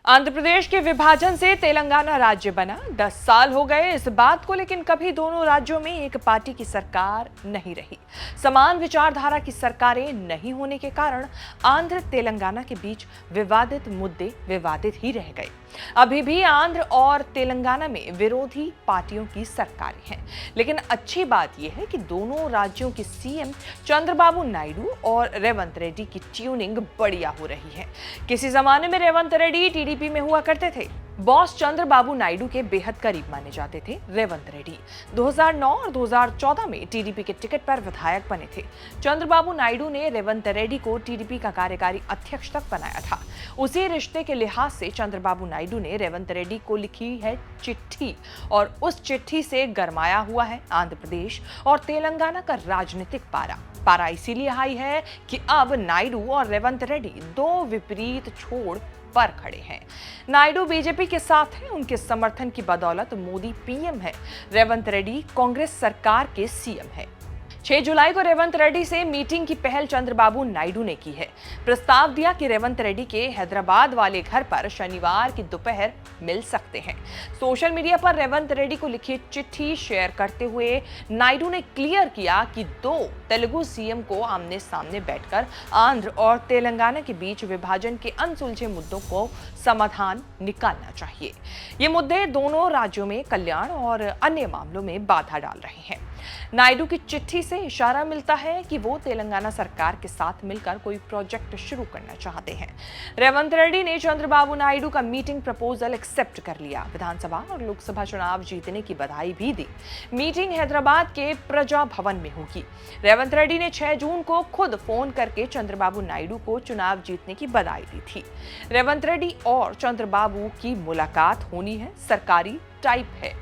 आंध्र प्रदेश के विभाजन से तेलंगाना राज्य बना 10 साल हो गए इस बात को, लेकिन कभी दोनों राज्यों में एक पार्टी की सरकार नहीं रही। समान विचारधारा की सरकारें नहीं होने के कारण आंध्र तेलंगाना के बीच विवादित मुद्दे विवादित ही रह गए। अभी भी आंध्र और तेलंगाना में विरोधी पार्टियों की सरकारें हैं, लेकिन अच्छी बात यह है कि दोनों राज्यों के सीएम चंद्रबाबू नायडू और रेवंत रेड्डी की ट्यूनिंग बढ़िया हो रही है। किसी जमाने में रेवंत रेड्डी टीडीपी में हुआ करते थे। बॉस चंद्रबाबू नायडू के बेहद करीब माने जाते थे रेवंत रेड्डी। 2009 और 2014 में टीडीपी के टिकट पर विधायक बने थे। चंद्रबाबू नायडू ने रेवंत रेड्डी को टीडीपी का कार्यकारी अध्यक्ष तक बनाया था। उसी रिश्ते के लिहाज से चंद्रबाबू नायडू ने रेवंत रेड्डी को लिखी है चिट्ठी, और उस चिट्ठी से गरमाया हुआ है आंध्र प्रदेश और तेलंगाना का राजनीतिक पारा इसीलिए हाई है कि अब नायडू और रेवंत रेड्डी दो विपरीत छोड़ पर खड़े हैं। नायडू बीजेपी के साथ हैं, उनके समर्थन की बदौलत मोदी पीएम है। रेवंत रेड्डी कांग्रेस सरकार के सीएम है। 6 जुलाई को रेवंत रेड्डी से मीटिंग की पहल चंद्रबाबू नायडू ने की है। प्रस्ताव दिया कि रेवंत रेड्डी के हैदराबाद वाले घर पर शनिवार की दोपहर मिल सकते हैं। सोशल मीडिया पर रेवंत रेड्डी को लिखी चिट्ठी शेयर करते हुए नायडू ने क्लियर किया कि दो तेलुगु सीएम को आमने सामने बैठकर आंध्र और तेलंगाना के बीच विभाजन के अनसुलझे मुद्दों को समाधान निकालना चाहिए। ये मुद्दे दोनों राज्यों में कल्याण और अन्य मामलों में बाधा डाल रहे हैं। नायडू की चिट्ठी से इशारा मिलता है कि वो तेलंगाना सरकार के साथ मिलकर कोई प्रोजेक्ट शुरू करना चाहते हैं। रेवंत रेड्डी ने चंद्रबाबू नायडू का मीटिंग प्रपोजल एक्सेप्ट कर लिया। विधानसभा और लोकसभा चुनाव जीतने की बधाई भी दी। मीटिंग हैदराबाद के प्रजा भवन में होगी। रेवंत रेड्डी ने 6 जून को खुद फोन करके चंद्रबाबू नायडू को चुनाव जीतने की बधाई दी थी। रेवंत रेड्डी और चंद्रबाबू की मुलाकात होनी है, सरकारी टाइप है,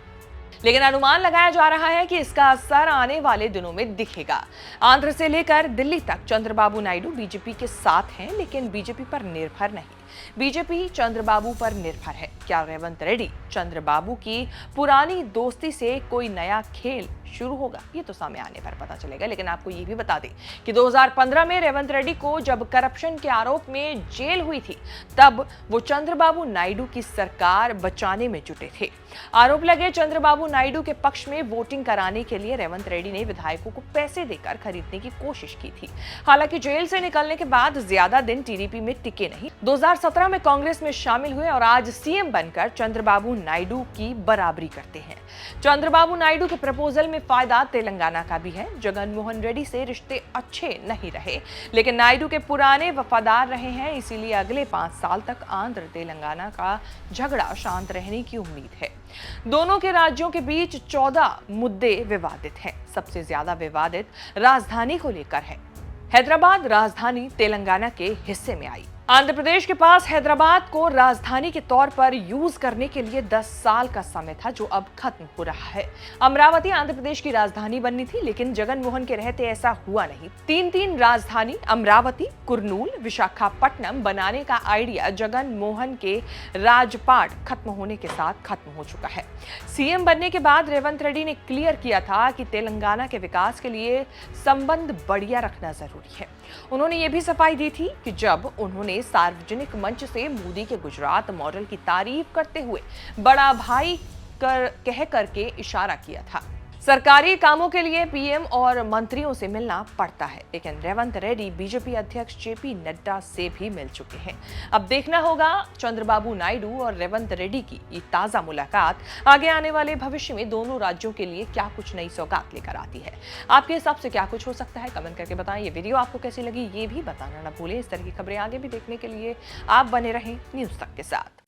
लेकिन अनुमान लगाया जा रहा है कि इसका असर आने वाले दिनों में दिखेगा। आंध्र से लेकर दिल्ली तक चंद्रबाबू नायडू बीजेपी के साथ हैं, लेकिन बीजेपी पर निर्भर नहीं। बीजेपी चंद्रबाबू पर निर्भर है। क्या रेवंत रेड्डी चंद्रबाबू की पुरानी दोस्ती से कोई नया खेल शुरू होगा, ये तो समय आने पर पता चलेगा। लेकिन आपको ये भी बता दें कि 2015 में रेवंत रेड्डी को जब करप्शन के आरोप में जेल हुई थी, तब वो चंद्रबाबू नायडू की सरकार बचाने में जुटे थे। आरोप लगे चंद्रबाबू नायडू के पक्ष में वोटिंग कराने के लिए रेवंत रेड्डी ने विधायकों को पैसे देकर खरीदने की कोशिश की थी। हालांकि जेल से निकलने के बाद ज्यादा दिन टीडीपी में टिके नहीं। 2017 में कांग्रेस में शामिल हुए और आज सीएम बनकर चंद्रबाबू नायडू की बराबरी करते हैं। चंद्रबाबू नायडू के प्रपोजल में फायदा तेलंगाना का भी है। जगनमोहन रेड्डी से रिश्ते अच्छे नहीं रहे, लेकिन नायडू के पुराने वफादार रहे हैं, इसीलिए अगले 5 साल तक आंध्र तेलंगाना का झगड़ा शांत रहने की उम्मीद है। दोनों के राज्यों के बीच 14 मुद्दे विवादित हैं। सबसे ज्यादा विवादित राजधानी को लेकर है। हैदराबाद राजधानी तेलंगाना के हिस्से में आई। आंध्र प्रदेश के पास हैदराबाद को राजधानी के तौर पर यूज करने के लिए 10 साल का समय था, जो अब खत्म हो रहा है। अमरावती आंध्र प्रदेश की राजधानी बननी थी, लेकिन जगनमोहन के रहते ऐसा हुआ नहीं। 3 राजधानी अमरावती, कुर्नूल, विशाखापट्टनम बनाने का आइडिया जगनमोहन के राजपाट खत्म होने के साथ खत्म हो चुका है। सीएम बनने के बाद रेवंत रेड्डी ने क्लियर किया था कि तेलंगाना के विकास के लिए संबंध बढ़िया रखना जरूरी है। उन्होंने ये भी सफाई दी थी कि जब उन्होंने सार्वजनिक मंच से मोदी के गुजरात मॉडल की तारीफ करते हुए बड़ा भाई कह करके इशारा किया था। सरकारी कामों के लिए पीएम और मंत्रियों से मिलना पड़ता है, लेकिन रेवंत रेड्डी बीजेपी अध्यक्ष जेपी नड्डा से भी मिल चुके हैं। अब देखना होगा चंद्रबाबू नायडू और रेवंत रेड्डी की ये ताजा मुलाकात आगे आने वाले भविष्य में दोनों राज्यों के लिए क्या कुछ नई सौगात लेकर आती है। आपके हिसाब से क्या कुछ हो सकता है, कमेंट करके बताएं। ये वीडियो आपको कैसी लगी ये भी बताना ना भूलें। इस तरह की खबरें आगे भी देखने के लिए आप बने रहें न्यूज़ तक के साथ।